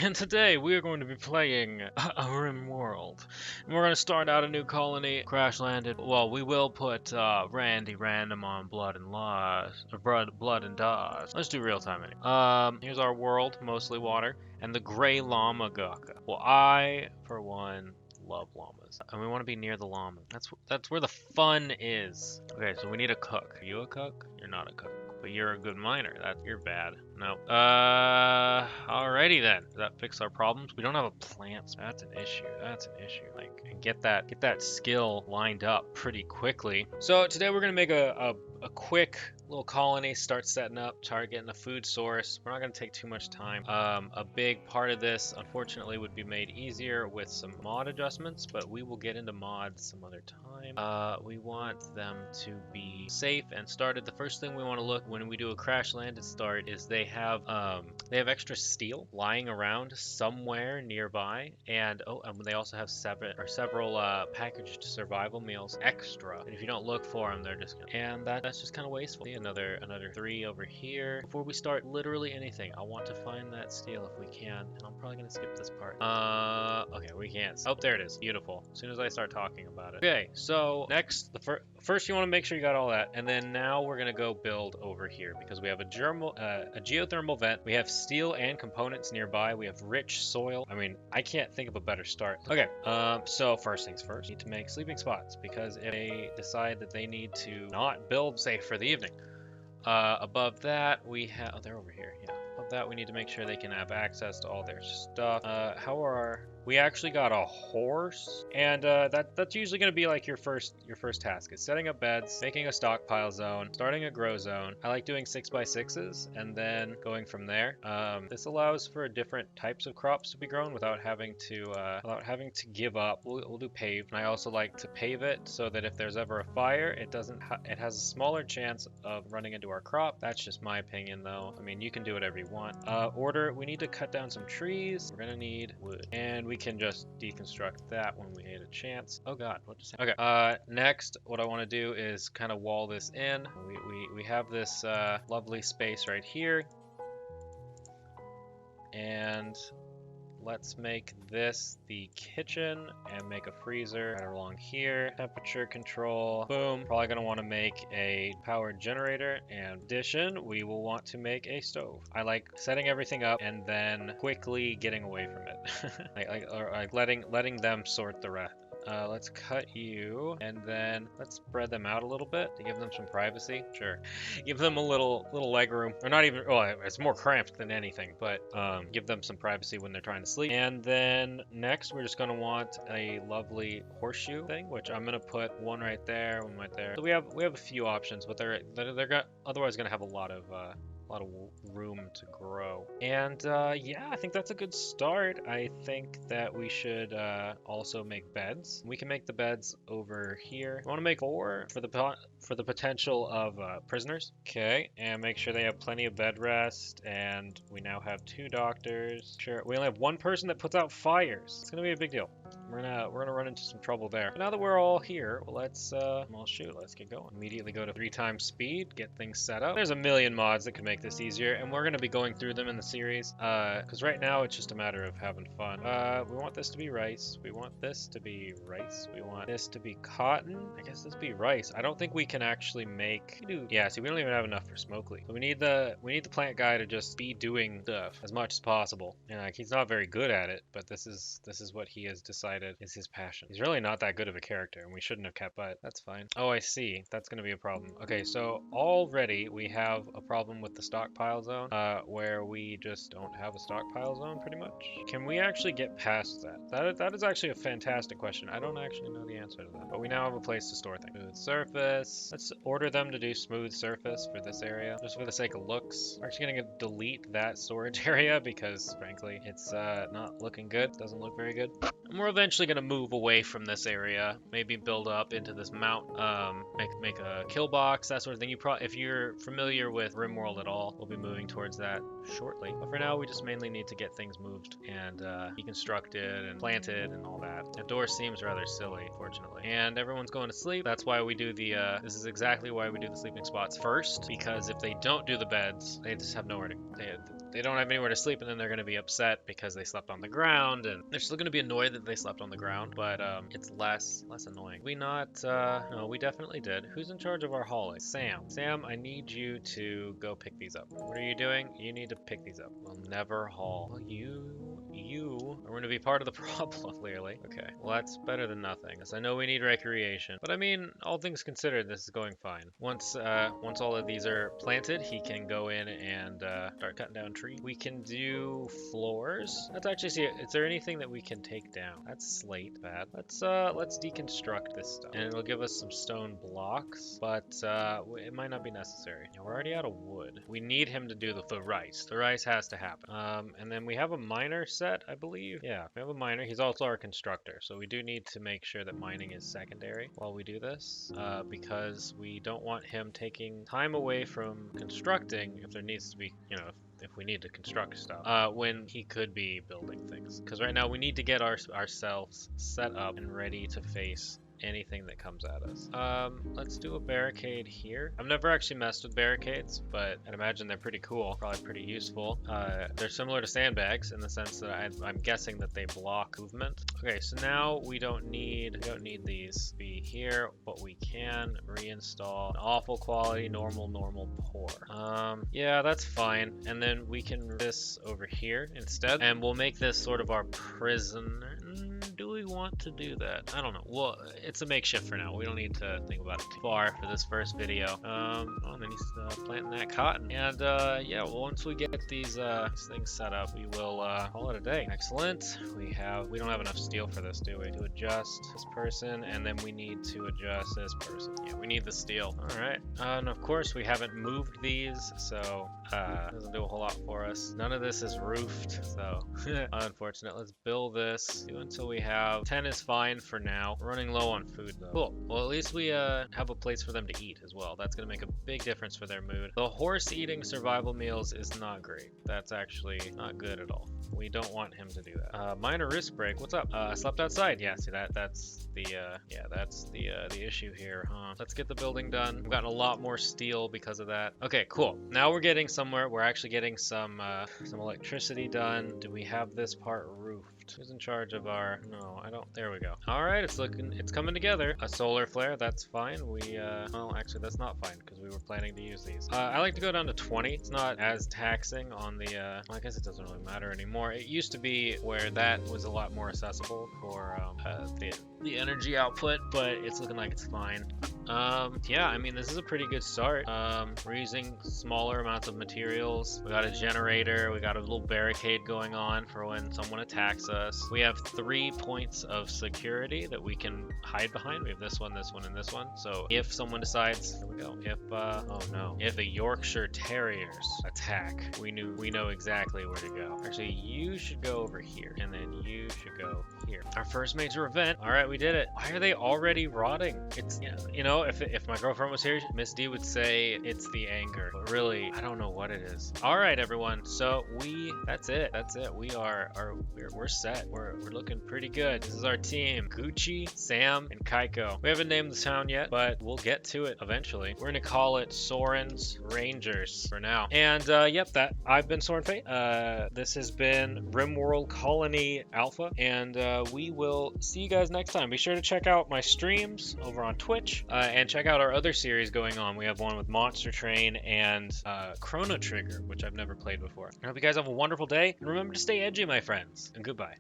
and today we are going to be playing a Rimworld. And we're going to start out a new colony, crash landed. Well, we will put Randy Random on Blood and Loss, or Blood and Dawes. Let's do real time anyway. Here's our world, mostly water, and the gray llama gaka. Well, I, for one, love llamas, and we want to be near the llama. That's where the fun is. Okay, so we need a cook. Are you a cook? You're not a cook. But you're a good miner. You're bad. No. Alrighty then. Does that fix our problems? We don't have a plant. So that's an issue. That's an issue. Like, and get that skill lined up pretty quickly. So today we're gonna make a quick little colony, start setting up, start getting a food source. We're not going to take too much time. A big part of this, unfortunately, would be made easier with some mod adjustments, but we will get into mods some other time. We want them to be safe and started. The first thing we want to look when we do a crash landed start is they have extra steel lying around somewhere nearby, and they also have several packaged survival meals extra. And if you don't look for them, they're just that's just kind of wasteful. Another 3 over here. Before we start literally anything, I want to find that steel if we can, and I'm probably gonna skip this part. Okay, we can't. Oh, there it is. Beautiful. As soon as I start talking about it. Okay, so next, first you want to make sure you got all that, and then now we're gonna go build over here because we have a geothermal vent. We have steel and components nearby. We have rich soil. I mean, I can't think of a better start. Okay, so first things first, need to make sleeping spots because if they decide that they need to not build safe for the evening. Above that, we have... Oh, they're over here, yeah. Above that, we need to make sure they can have access to all their stuff. We actually got a horse, and that's usually going to be like your first task. Is setting up beds, making a stockpile zone, starting a grow zone. I like doing 6x6s and then going from there. This allows for different types of crops to be grown without having to give up. We'll do paved, and I also like to pave it so that if there's ever a fire, it has a smaller chance of running into our crop. That's just my opinion, though. I mean, you can do whatever you want. We need to cut down some trees. We're gonna need wood, and we can just deconstruct that when we get a chance. Oh god, what just happened? Okay, next, what I want to do is kind of wall this in. We have this lovely space right here, and let's make this the kitchen and make a freezer right along here. Temperature control, boom. Probably gonna want to make a powered generator, and in addition, we will want to make a stove. I like setting everything up and then quickly getting away from it. like letting them sort the rest. Let's cut you, and then let's spread them out a little bit to give them some privacy. Sure, give them a little leg room, or not even. Well, it's more cramped than anything, but give them some privacy when they're trying to sleep. And then next, we're just gonna want a lovely horseshoe thing, which I'm gonna put one right there, one right there. So we have a few options, but they're otherwise gonna have a lot of room to grow. And yeah, I think that's a good start. I think that we should also make beds. We can make the beds over here. I want to make 4 for the potential of prisoners. Okay, and make sure they have plenty of bed rest. And we now have 2 doctors. Sure, we only have 1 person that puts out fires. It's gonna be a big deal. We're gonna run into some trouble there. But now that we're all here, let's get going. Immediately go to 3 times speed, get things set up. There's a million mods that could make this easier, and we're gonna be going through them in the series. Because right now it's just a matter of having fun. We want this to be rice. We want this to be rice. We want this to be cotton. I guess this be rice. I don't think we can actually make. Yeah, see, we don't even have enough for Smokely. So we need the plant guy to just be doing stuff as much as possible. And like, he's not very good at it, but this is what he has decided is his passion. He's really not that good of a character, and we shouldn't have kept, but that's fine. Oh, I see. That's going to be a problem. Okay, so already we have a problem with the stockpile zone, where we just don't have a stockpile zone, pretty much. Can we actually get past that? That is actually a fantastic question. I don't actually know the answer to that, but we now have a place to store things. Smooth surface. Let's order them to do smooth surface for this area, just for the sake of looks. We're actually going to delete that storage area because, frankly, it's not looking good. Doesn't look very good. And we're eventually going to move away from this area, maybe build up into this mount, make a kill box, that sort of thing. If you're familiar with Rimworld at all, we'll be moving towards that shortly. But for now, we just mainly need to get things moved and deconstructed and planted and all that. The door seems rather silly, fortunately. And everyone's going to sleep. That's why we do this is exactly why we do the sleeping spots first, because if they don't do the beds, they just have nowhere to, they don't have anywhere to sleep, and then they're going to be upset because they slept on the ground, and they're still going to be annoyed that they slept on the ground, but it's less annoying. We not, no, we definitely did. Who's in charge of our hauling? Sam. Sam, I need you to go pick these up. What are you doing? You need to pick these up. We'll never haul. Well, you are going to be part of the problem, clearly. Okay, well, that's better than nothing, because I know we need recreation. But I mean, all things considered, this is going fine. Once all of these are planted, he can go in and start cutting down trees. We can do floors. Let's actually see, is there anything that we can take down? That's slate, bad. Let's deconstruct this stuff. And it'll give us some stone blocks, but it might not be necessary. Yeah, we're already out of wood. We need him to do the rice. The rice has to happen. And then we have a miner set, I believe. Yeah, we have a miner. He's also our constructor, so we do need to make sure that mining is secondary while we do this, because we don't want him taking time away from constructing if there needs to be, you know, if we need to construct stuff, when he could be building things. Because right now we need to get ourselves set up and ready to face anything that comes at us. Let's do a barricade here. I've never actually messed with barricades, but I'd imagine they're pretty cool, probably pretty useful. They're similar to sandbags in the sense that I'm guessing that they block movement. Okay, so now we don't need these to be here, but we can reinstall awful quality, normal, poor. Yeah, that's fine. And then we can move this over here instead, and we'll make this sort of our prison. Do we want to do that? I don't know. Well, it's a makeshift for now. We don't need to think about it too far for this first video. Oh, then he's planting that cotton. And yeah, well, once we get these things set up, we will call it a day. Excellent. We don't have enough steel for this, do we? To adjust this person, and then we need to adjust this person. Yeah, we need the steel. All right. And of course, we haven't moved these, so doesn't do a whole lot for us. None of this is roofed, so unfortunate. Let's build this. Do until we have 10 is fine for now. We're running low on food though. Cool. Well, at least we have a place for them to eat as well. That's gonna make a big difference for their mood. The horse eating survival meals is not great. That's actually not good at all. We don't want him to do that. Minor risk break. What's up? I slept outside. Yeah, see that's the issue here, huh? Let's get the building done. We've gotten a lot more steel because of that. Okay, cool. Now we're getting somewhere. We're actually getting some electricity done. Do we have this part roofed? Who's in charge of our... No, I don't... There we go. All right, it's coming together. A solar flare, that's fine. Well, actually, that's not fine because we were planning to use these. I like to go down to 20. It's not as taxing on the... Well, I guess it doesn't really matter anymore. It used to be where that was a lot more accessible for the energy output, but it's looking like it's fine. Yeah, I mean, this is a pretty good start. We're using smaller amounts of materials. We got a generator. We got a little barricade going on for when someone attacks us. We have 3 points of security that we can hide behind. We have this one, and this one. So if someone decides, here we go. Oh no, if the Yorkshire Terriers attack, we know exactly where to go. Actually, you should go over here, and then you should go here. Our first major event. All right, we did it. Why are they already rotting? It's, you know, if my girlfriend was here, Miss D would say it's the anger, but really, I don't know what it is. All right, everyone. So that's it. We're set. We're looking pretty good. This is our team: Gucci, Sam, and Kaiko. We haven't named the town yet, but we'll get to it eventually. We're gonna call it Soren's Rangers for now. And yep, I've been Soren Fate. This has been Rimworld Colony Alpha, and we will see you guys next time. Be sure to check out my streams over on Twitch, and check out our other series going on. We have one with Monster Train and Chrono Trigger, which I've never played before. I hope you guys have a wonderful day, and remember to stay edgy, my friends, and goodbye.